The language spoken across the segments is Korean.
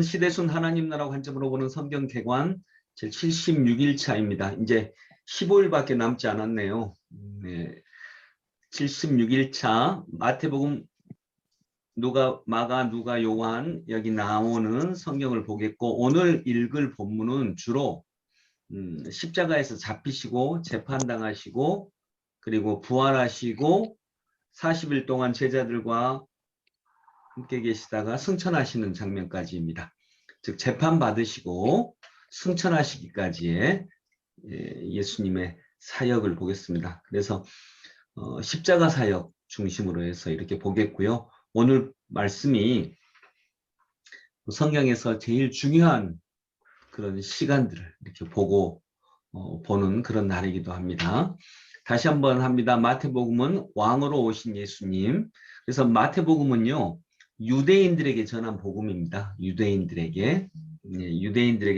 시대순 하나님 나라 관점으로 보는 성경 개관 제76일차입니다. 이제 15일밖에 남지 않았네요. 네, 76일차 마태복음, 누가, 마가, 누가, 요한 여기 나오는 성경을 보겠고, 오늘 읽을 본문은 주로 십자가에서 잡히시고 재판당하시고 그리고 부활하시고 40일 동안 제자들과 함께 계시다가 승천하시는 장면까지입니다. 즉 재판받으시고 승천하시기까지의 예수님의 사역을 보겠습니다. 그래서 십자가 사역 중심으로 해서 이렇게 보겠고요. 오늘 말씀이 성경에서 제일 중요한 그런 시간들을 이렇게 보고 보는 그런 날이기도 합니다. 다시 한번 합니다. 마태복음은 왕으로 오신 예수님. 그래서 마태복음은요, 유대인들에게 전한 복음입니다. 유대인들에게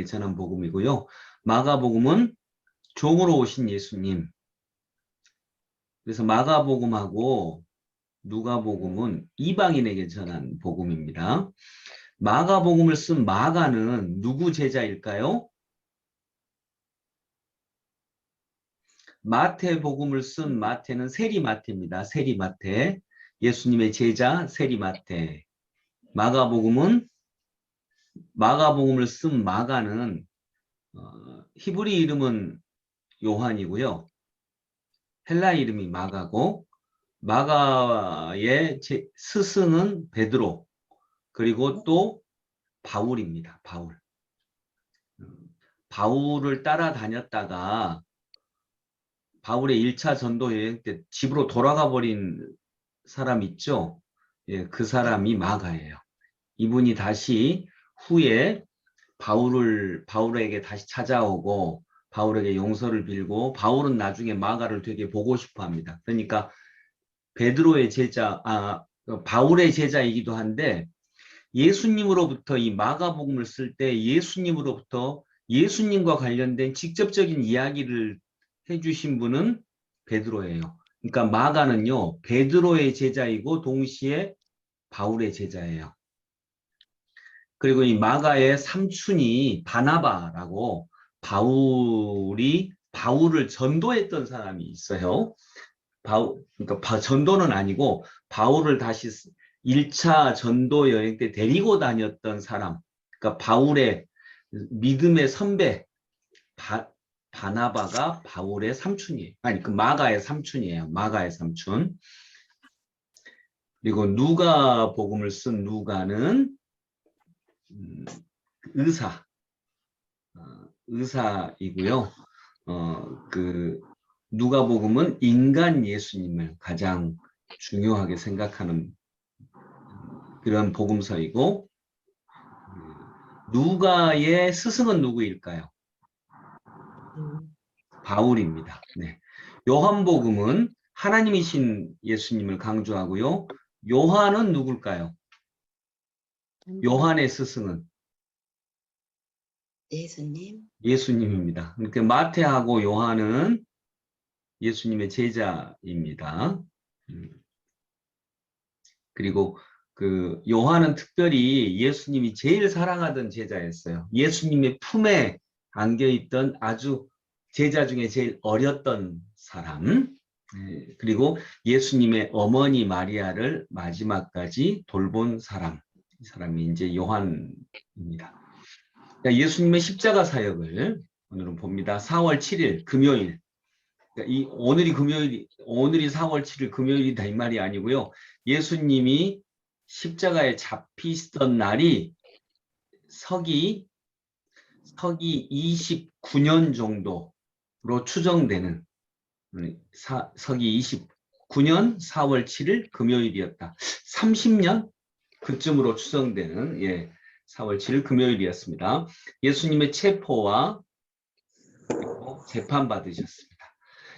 전한 복음이고요. 마가복음은 종으로 오신 예수님. 그래서 마가복음하고 누가복음은 이방인에게 전한 복음입니다. 마가복음을 쓴 마가는 누구 제자일까요? 마태복음을 쓴 마태는 세리마태입니다. 세리마태. 예수님의 제자 세리마태. 마가복음을 쓴 마가는 히브리 이름은 요한이고요. 헬라 이름이 마가고, 마가의 스승은 베드로, 그리고 또 바울입니다. 바울을 따라다녔다가 바울의 1차 전도 여행 때 집으로 돌아가 버린 사람 있죠? 예, 그 사람이 마가예요. 이분이 다시 후에 바울에게 다시 찾아오고 바울에게 용서를 빌고, 바울은 나중에 마가를 되게 보고 싶어 합니다. 그러니까 베드로의 제자, 바울의 제자이기도 한데, 예수님으로부터 이 마가복음을 쓸 때 예수님으로부터 예수님과 관련된 직접적인 이야기를 해주신 분은 베드로예요. 그러니까 마가는요, 베드로의 제자이고 동시에 바울의 제자예요. 그리고 이 마가의 삼촌이 바나바라고, 바울을 전도했던 사람이 있어요. 그러니까 전도는 아니고 바울을 다시 1차 전도 여행 때 데리고 다녔던 사람. 그러니까 바울의 믿음의 선배 바나바가 바울의 삼촌이에요. 아니, 그 마가의 삼촌이에요. 마가의 삼촌. 그리고 누가복음을 쓴 누가는 의사이고요. 누가복음은 인간 예수님을 가장 중요하게 생각하는 그런 복음서이고, 누가의 스승은 누구일까요? 바울입니다. 네. 요한복음은 하나님이신 예수님을 강조하고요. 요한은 누굴까요? 요한의 스승은 예수님입니다. 그러니까 마태하고 요한은 예수님의 제자입니다. 그리고 요한은 특별히 예수님이 제일 사랑하던 제자였어요. 예수님의 품에 안겨있던 아주 제자 중에 제일 어렸던 사람. 그리고 예수님의 어머니 마리아를 마지막까지 돌본 사람. 이 사람이 이제 요한입니다. 예수님의 십자가 사역을 오늘은 봅니다. 4월 7일 금요일. 오늘이 4월 7일 금요일이다 이 말이 아니고요. 예수님이 십자가에 잡히시던 날이 서기 29년 정도로 추정되는, 서기 29년 4월 7일 금요일이었다. 30년 그쯤으로 추정되는 4월 7일 금요일이었습니다. 예수님의 체포와 재판받으셨습니다.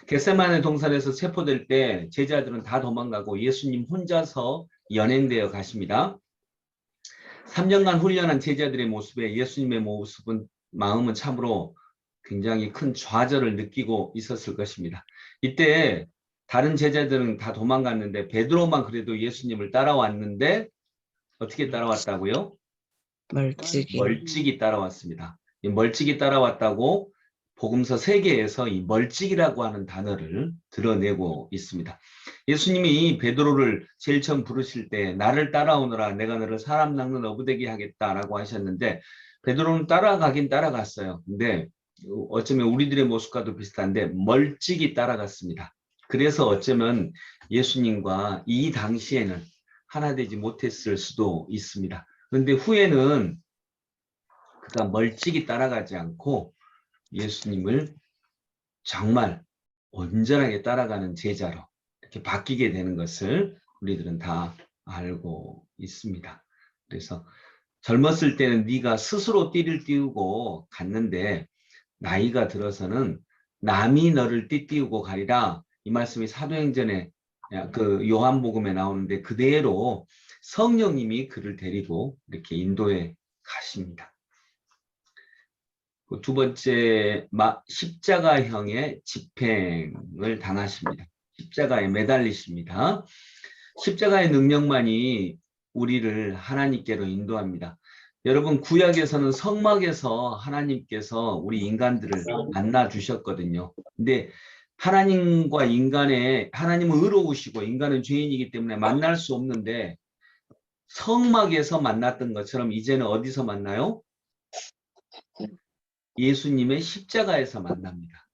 겟세마네 동산에서 체포될 때 제자들은 다 도망가고 예수님 혼자서 연행되어 가십니다. 3년간 훈련한 제자들의 모습에 예수님의 마음은 참으로 굉장히 큰 좌절을 느끼고 있었을 것입니다. 이때 다른 제자들은 다 도망갔는데 베드로만 그래도 예수님을 따라왔는데, 어떻게 따라왔다고요? 멀찍이 따라왔습니다. 이 멀찍이 따라왔다고 복음서 3개에서 이 멀찍이라고 하는 단어를 드러내고 있습니다. 예수님이 베드로를 제일 처음 부르실 때 나를 따라오너라 내가 너를 사람 낚는 어부되게 하겠다라고 하셨는데 베드로는 따라가긴 따라갔어요. 근데 어쩌면 우리들의 모습과도 비슷한데 멀찍이 따라갔습니다. 그래서 어쩌면 예수님과 이 당시에는 하나 되지 못했을 수도 있습니다. 그런데 후에는 그가 멀찍이 따라가지 않고 예수님을 정말 온전하게 따라가는 제자로 이렇게 바뀌게 되는 것을 우리들은 다 알고 있습니다. 그래서 젊었을 때는 네가 스스로 띠를 띄우고 갔는데 나이가 들어서는 남이 너를 띠띠우고 가리라. 이 말씀이 사도행전에 그 요한복음에 나오는데 그대로 성령님이 그를 데리고 이렇게 인도해 가십니다. 두 번째, 십자가형의 집행을 당하십니다. 십자가에 매달리십니다. 십자가의 능력만이 우리를 하나님께로 인도합니다. 여러분, 구약에서는 성막에서 하나님께서 우리 인간들을 만나 주셨거든요. 근데 하나님과 하나님은 의로우시고 인간은 죄인이기 때문에 만날 수 없는데 성막에서 만났던 것처럼 이제는 어디서 만나요? 예수님의 십자가에서 만납니다.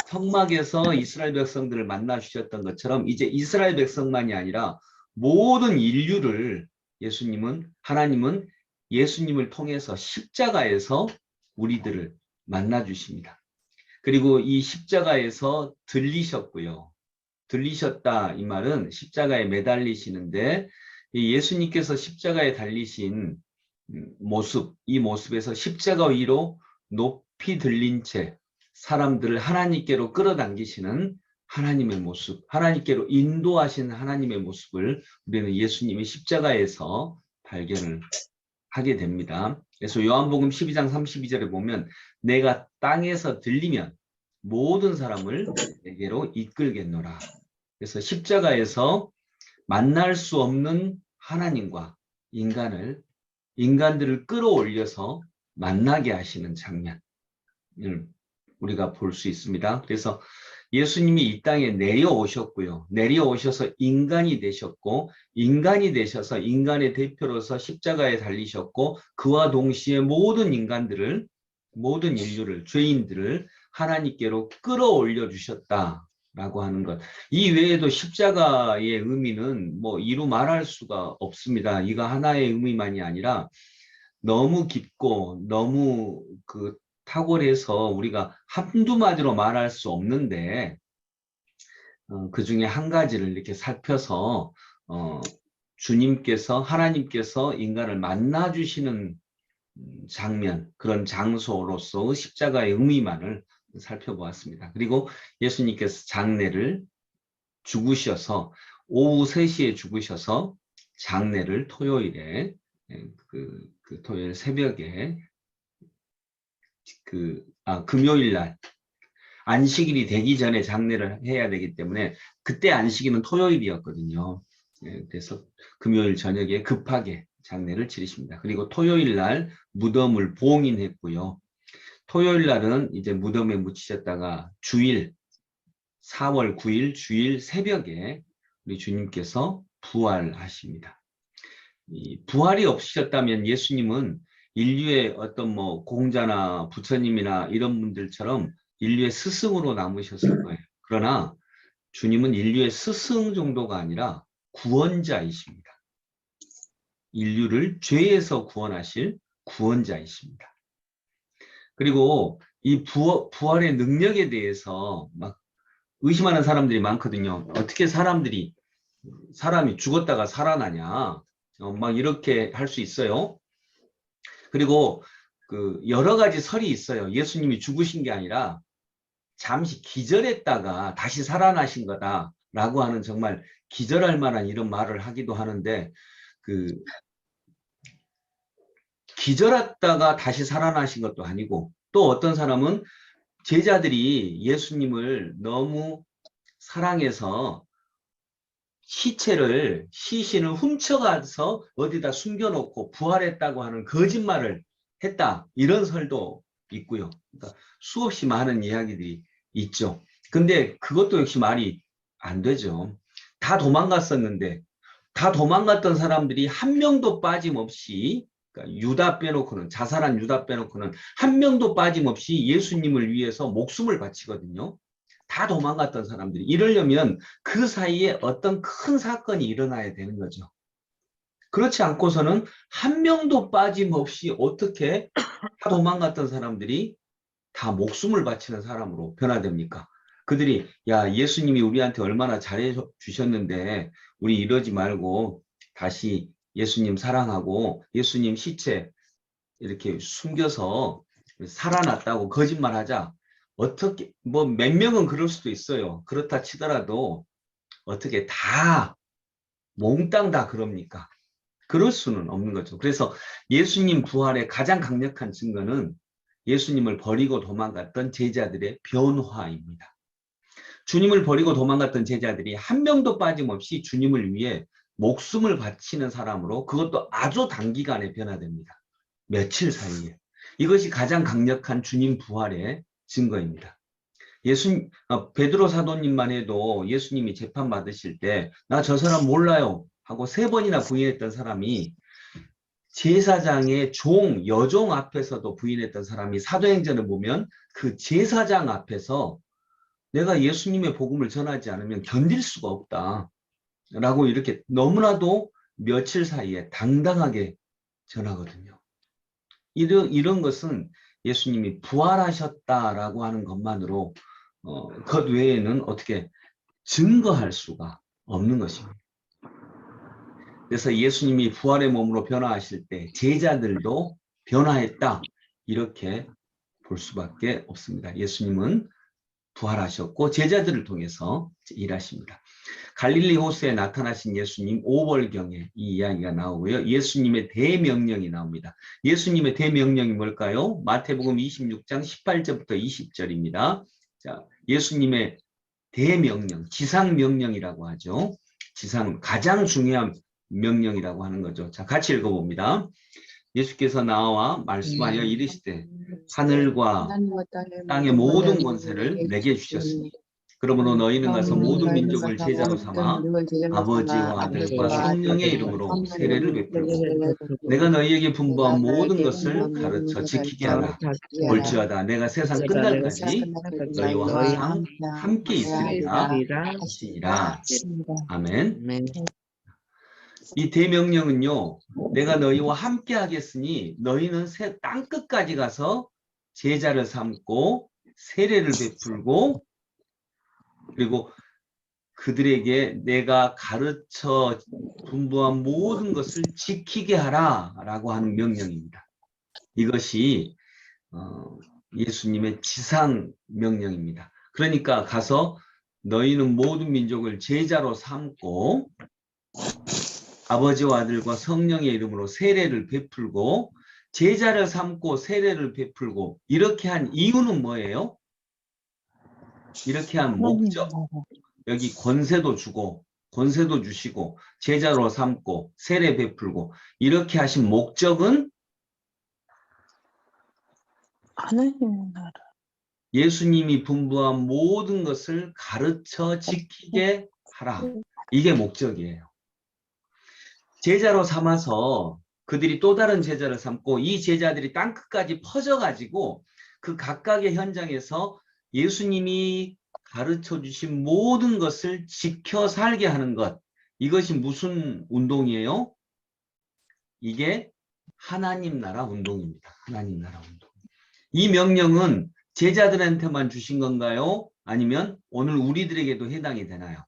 성막에서 이스라엘 백성들을 만나 주셨던 것처럼 이제 이스라엘 백성만이 아니라 모든 인류를 하나님은 예수님을 통해서 십자가에서 우리들을 만나 주십니다. 그리고 이 십자가에서 들리셨고요. 들리셨다 이 말은 십자가에 매달리시는데 예수님께서 십자가에 달리신 모습, 이 모습에서 십자가 위로 높이 들린 채 사람들을 하나님께로 끌어당기시는 하나님의 모습, 하나님께로 인도하시는 하나님의 모습을 우리는 예수님의 십자가에서 발견을 하게 됩니다. 그래서 요한복음 12장 32절에 보면 내가 땅에서 들리면 모든 사람을 내게로 이끌겠노라. 그래서 십자가에서 만날 수 없는 하나님과 인간들을 끌어올려서 만나게 하시는 장면을 우리가 볼 수 있습니다. 그래서 예수님이 이 땅에 내려오셨고요. 내려오셔서 인간이 되셨고 인간이 되셔서 인간의 대표로서 십자가에 달리셨고 그와 동시에 모든 인류를 죄인들을 하나님께로 끌어올려 주셨다라고 하는 것. 이 외에도 십자가의 의미는 이루 말할 수가 없습니다. 이거 하나의 의미만이 아니라 너무 깊고 너무 탁월해서 우리가 한두 마디로 말할 수 없는데 그 중에 한 가지를 이렇게 살펴서 하나님께서 인간을 만나 주시는 장면, 그런 장소로서 십자가의 의미만을 살펴보았습니다. 그리고 예수님께서 장례를 죽으셔서 오후 3시에 죽으셔서 장례를 토요일에 토요일 새벽에 금요일 날 안식일이 되기 전에 장례를 해야 되기 때문에 그때 안식일은 토요일이었거든요. 그래서 금요일 저녁에 급하게 장례를 치르십니다. 그리고 토요일 날 무덤을 봉인했고요. 토요일 날은 이제 무덤에 묻히셨다가 4월 9일 주일 새벽에 우리 주님께서 부활하십니다. 이 부활이 없으셨다면 예수님은 인류의 어떤 공자나 부처님이나 이런 분들처럼 인류의 스승으로 남으셨을 거예요. 그러나 주님은 인류의 스승 정도가 아니라 구원자이십니다. 인류를 죄에서 구원하실 구원자이십니다. 그리고 이 부활의 능력에 대해서 막 의심하는 사람들이 많거든요. 어떻게 사람이 죽었다가 살아나냐? 막 이렇게 할 수 있어요. 그리고 여러 가지 설이 있어요. 예수님이 죽으신 게 아니라 잠시 기절했다가 다시 살아나신 거다라고 하는 정말 기절할 만한 이런 말을 하기도 하는데 기절했다가 다시 살아나신 것도 아니고 또 어떤 사람은 제자들이 예수님을 너무 사랑해서 시신을 훔쳐가서 어디다 숨겨놓고 부활했다고 하는 거짓말을 했다. 이런 설도 있고요. 그러니까 수없이 많은 이야기들이 있죠. 근데 그것도 역시 말이 안 되죠. 다 도망갔었는데 다 도망갔던 사람들이 한 명도 빠짐없이 그러니까 유다 빼놓고는 자살한 유다 빼놓고는 한 명도 빠짐없이 예수님을 위해서 목숨을 바치거든요. 다 도망갔던 사람들이. 이러려면 그 사이에 어떤 큰 사건이 일어나야 되는 거죠. 그렇지 않고서는 한 명도 빠짐없이 어떻게 다 도망갔던 사람들이 다 목숨을 바치는 사람으로 변화됩니까? 그들이 야 예수님이 우리한테 얼마나 잘해 주셨는데 우리 이러지 말고 다시 예수님 사랑하고 예수님 시체 이렇게 숨겨서 살아났다고 거짓말하자. 어떻게 뭐 몇 명은 그럴 수도 있어요. 그렇다 치더라도 어떻게 다 몽땅 다 그럽니까? 그럴 수는 없는 거죠. 그래서 예수님 부활의 가장 강력한 증거는 예수님을 버리고 도망갔던 제자들의 변화입니다. 주님을 버리고 도망갔던 제자들이 한 명도 빠짐없이 주님을 위해 목숨을 바치는 사람으로 그것도 아주 단기간에 변화됩니다. 며칠 사이에. 이것이 가장 강력한 주님 부활의 증거입니다. 베드로 사도님만 해도 예수님이 재판 받으실 때 나 저 사람 몰라요 하고 3번이나 부인했던 사람이 제사장의 여종 앞에서도 부인했던 사람이 사도행전을 보면 그 제사장 앞에서 내가 예수님의 복음을 전하지 않으면 견딜 수가 없다 라고 이렇게 너무나도 며칠 사이에 당당하게 전하거든요. 이런 것은 예수님이 부활하셨다라고 하는 것만으로 것 외에는 어떻게 증거할 수가 없는 것입니다. 그래서 예수님이 부활의 몸으로 변화하실 때 제자들도 변화했다 이렇게 볼 수밖에 없습니다. 예수님은 부활하셨고 제자들을 통해서 일하십니다. 갈릴리 호수에 나타나신 예수님 5월경에 이 이야기가 나오고요. 예수님의 대명령이 나옵니다. 예수님의 대명령이 뭘까요? 마태복음 26장 18절부터 20절입니다. 자, 예수님의 대명령, 지상명령이라고 하죠. 가장 중요한 명령이라고 하는 거죠. 자, 같이 읽어봅니다. 예수께서 나와 말씀하여 이르시되 하늘과 땅의 모든 권세를 내게 주셨으니 그러므로 너희는 가서 모든 민족을 제자로 삼아 아버지와 아들과 성령의 이름으로 세례를 베풀고 내가 너희에게 분부한 모든 것을 가르쳐 지키게 하라. 볼지어다 내가 세상 끝날까지 너희와 항상 함께 있으리라 하시니라. 아멘. 이 대명령은요. 내가 너희와 함께 하겠으니 너희는 땅 끝까지 가서 제자를 삼고 세례를 베풀고 그리고 그들에게 내가 가르쳐 분부한 모든 것을 지키게 하라 라고 하는 명령입니다. 이것이 예수님의 지상 명령입니다. 그러니까 가서 너희는 모든 민족을 제자로 삼고 아버지와 아들과 성령의 이름으로 세례를 베풀고 제자를 삼고 세례를 베풀고 이렇게 한 이유는 뭐예요? 이렇게 한 목적. 여기 권세도 주시고 제자로 삼고 세례 베풀고 이렇게 하신 목적은 하나님 나라. 예수님이 분부한 모든 것을 가르쳐 지키게 하라. 이게 목적이에요. 제자로 삼아서 그들이 또 다른 제자를 삼고 이 제자들이 땅끝까지 퍼져가지고 그 각각의 현장에서 예수님이 가르쳐 주신 모든 것을 지켜 살게 하는 것. 이것이 무슨 운동이에요? 이게 하나님 나라 운동입니다. 하나님 나라 운동. 이 명령은 제자들한테만 주신 건가요? 아니면 오늘 우리들에게도 해당이 되나요?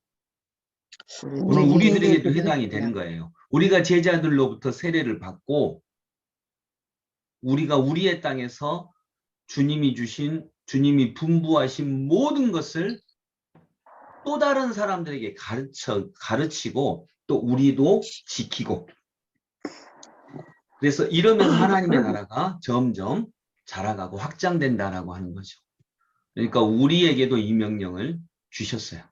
오늘 우리들에게도 해당이 되는 거예요. 우리가 제자들로부터 세례를 받고 우리가 우리의 땅에서 주님이 분부하신 모든 것을 또 다른 사람들에게 가르치고 또 우리도 지키고 그래서 이러면서 하나님의 나라가 점점 자라가고 확장된다라고 하는 거죠. 그러니까 우리에게도 이 명령을 주셨어요.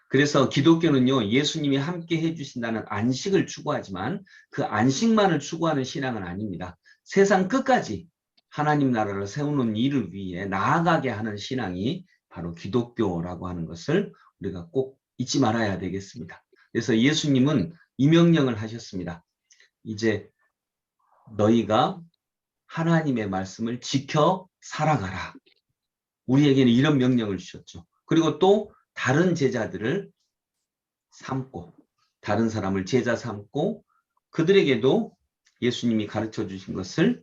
그래서 기독교는요, 예수님이 함께 해주신다는 안식을 추구하지만 그 안식만을 추구하는 신앙은 아닙니다. 세상 끝까지 하나님 나라를 세우는 일을 위해 나아가게 하는 신앙이 바로 기독교라고 하는 것을 우리가 꼭 잊지 말아야 되겠습니다. 그래서 예수님은 이 명령을 하셨습니다. 이제 너희가 하나님의 말씀을 지켜 살아가라. 우리에게는 이런 명령을 주셨죠. 그리고 또 다른 제자들을 삼고, 다른 사람을 제자 삼고, 그들에게도 예수님이 가르쳐 주신 것을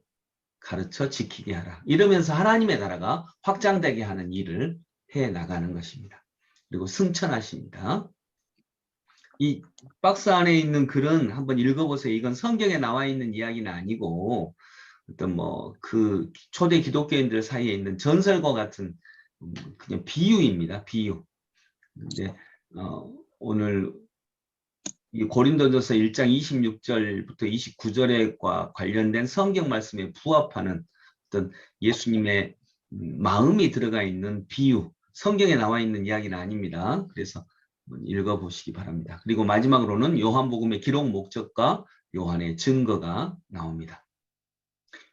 가르쳐 지키게 하라. 이러면서 하나님의 나라가 확장되게 하는 일을 해 나가는 것입니다. 그리고 승천하십니다. 이 박스 안에 있는 글은 한번 읽어보세요. 이건 성경에 나와 있는 이야기는 아니고 어떤 뭐 그 초대 기독교인들 사이에 있는 전설과 같은 그냥 비유입니다. 비유. 근데 오늘 이 고린도전서 1장 26절부터 29절에 관련된 성경 말씀에 부합하는 어떤 예수님의 마음이 들어가 있는 비유, 성경에 나와 있는 이야기는 아닙니다. 그래서 읽어보시기 바랍니다. 그리고 마지막으로는 요한복음의 기록 목적과 요한의 증거가 나옵니다.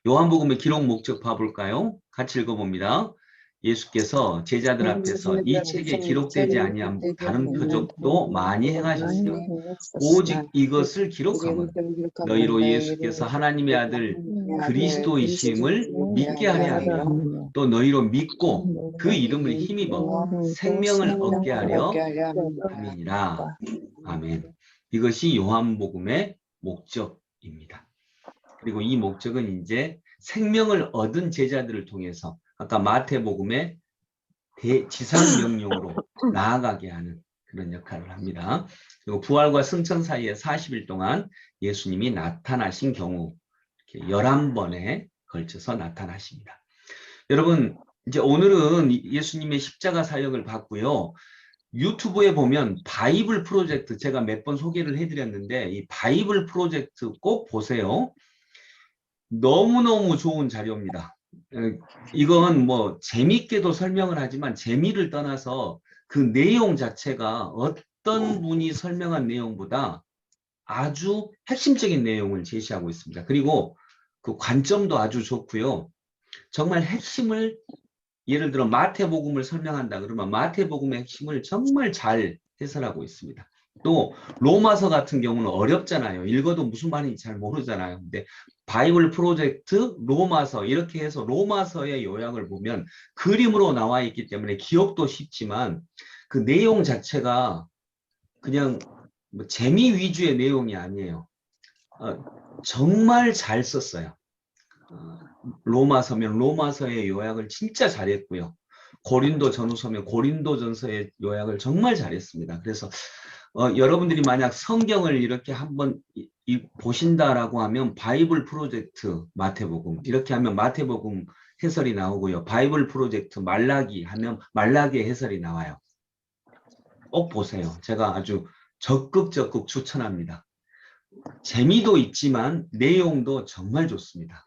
요한복음의 기록 목적 봐볼까요? 같이 읽어봅니다. 예수께서 제자들 앞에서 이 책에 기록되지 아니한 다른 표적도 많이 행하셨으며 오직 이것을 기록함은 너희로 예수께서 하나님의 아들 그리스도이심을 믿게 하려 하며 또 너희로 믿고 그 이름을 힘입어 생명을 얻게 하려 함이니라. 아멘. 이것이 요한복음의 목적입니다. 그리고 이 목적은 이제 생명을 얻은 제자들을 통해서 아까 마태복음의 지상명령으로 나아가게 하는 그런 역할을 합니다. 그리고 부활과 승천 사이에 40일 동안 예수님이 나타나신 경우 이렇게 11번에 걸쳐서 나타나십니다. 여러분, 이제 오늘은 예수님의 십자가 사역을 봤고요. 유튜브에 보면 바이블 프로젝트 제가 몇 번 소개를 해드렸는데 이 바이블 프로젝트 꼭 보세요. 너무너무 좋은 자료입니다. 이건 뭐 재밌게도 설명을 하지만 재미를 떠나서 그 내용 자체가 어떤 분이 설명한 내용보다 아주 핵심적인 내용을 제시하고 있습니다. 그리고 그 관점도 아주 좋고요. 정말 핵심을 예를 들어 마태복음을 설명한다 그러면 마태복음의 핵심을 정말 잘 해설하고 있습니다. 또 로마서 같은 경우는 어렵잖아요. 읽어도 무슨 말인지 잘 모르잖아요. 근데 바이블 프로젝트 로마서 이렇게 해서 로마서의 요약을 보면 그림으로 나와 있기 때문에 기억도 쉽지만 그 내용 자체가 그냥 뭐 재미 위주의 내용이 아니에요. 정말 잘 썼어요. 로마서면 로마서의 요약을 진짜 잘했고요. 고린도 전후서면 고린도 전서의 요약을 정말 잘했습니다. 그래서 여러분들이 만약 성경을 이렇게 한번 보신다라고 하면 바이블 프로젝트 마태복음 이렇게 하면 마태복음 해설이 나오고요. 바이블 프로젝트 말라기 하면 말라기의 해설이 나와요. 꼭 보세요. 제가 아주 적극 추천합니다. 재미도 있지만 내용도 정말 좋습니다.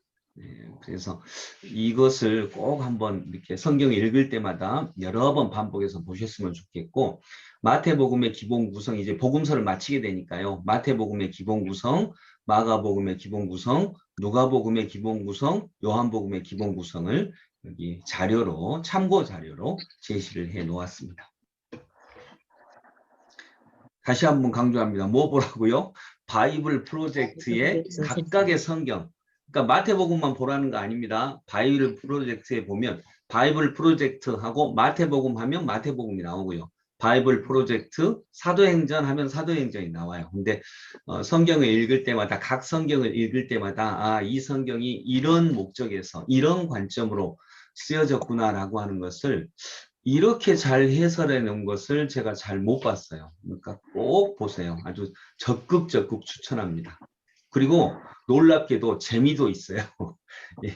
그래서 이것을 꼭 한번 이렇게 성경을 읽을 때마다 여러 번 반복해서 보셨으면 좋겠고 마태복음의 기본 구성 이제 복음서를 마치게 되니까요. 마태복음의 기본 구성, 마가복음의 기본 구성, 누가복음의 기본 구성, 요한복음의 기본 구성을 여기 자료로 참고 자료로 제시를 해 놓았습니다. 다시 한번 강조합니다. 뭐 보라고요? 바이블 프로젝트의 각각의 성경 그러니까 마태복음만 보라는 거 아닙니다. 바이블 프로젝트에 보면 바이블 프로젝트하고 마태복음 하면 마태복음이 나오고요. 바이블 프로젝트 사도행전 하면 사도행전이 나와요. 근데 성경을 읽을 때마다 각 성경을 읽을 때마다 이 성경이 이런 목적에서 이런 관점으로 쓰여졌구나라고 하는 것을 이렇게 잘 해설해 놓은 것을 제가 잘 못 봤어요. 그러니까 꼭 보세요. 아주 적극 추천합니다. 그리고 놀랍게도 재미도 있어요. 예,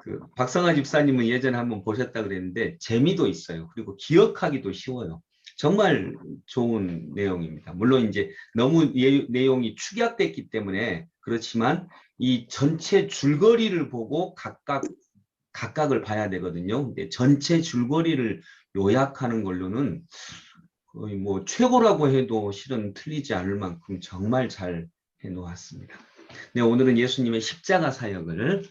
그 박성아 집사님은 예전에 한번 보셨다 그랬는데 재미도 있어요. 그리고 기억하기도 쉬워요. 정말 좋은 내용입니다. 물론 이제 너무 내용이 축약됐기 때문에 그렇지만 이 전체 줄거리를 보고 각각을 봐야 되거든요. 근데 전체 줄거리를 요약하는 걸로는 거의 뭐 최고라고 해도 실은 틀리지 않을 만큼 정말 잘 해놓았습니다. 네, 오늘은 예수님의 십자가 사역을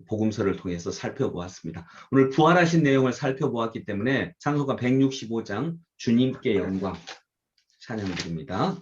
복음서를 통해서 살펴보았습니다. 오늘 부활하신 내용을 살펴보았기 때문에 찬송가 165장 주님께 영광 찬양드립니다.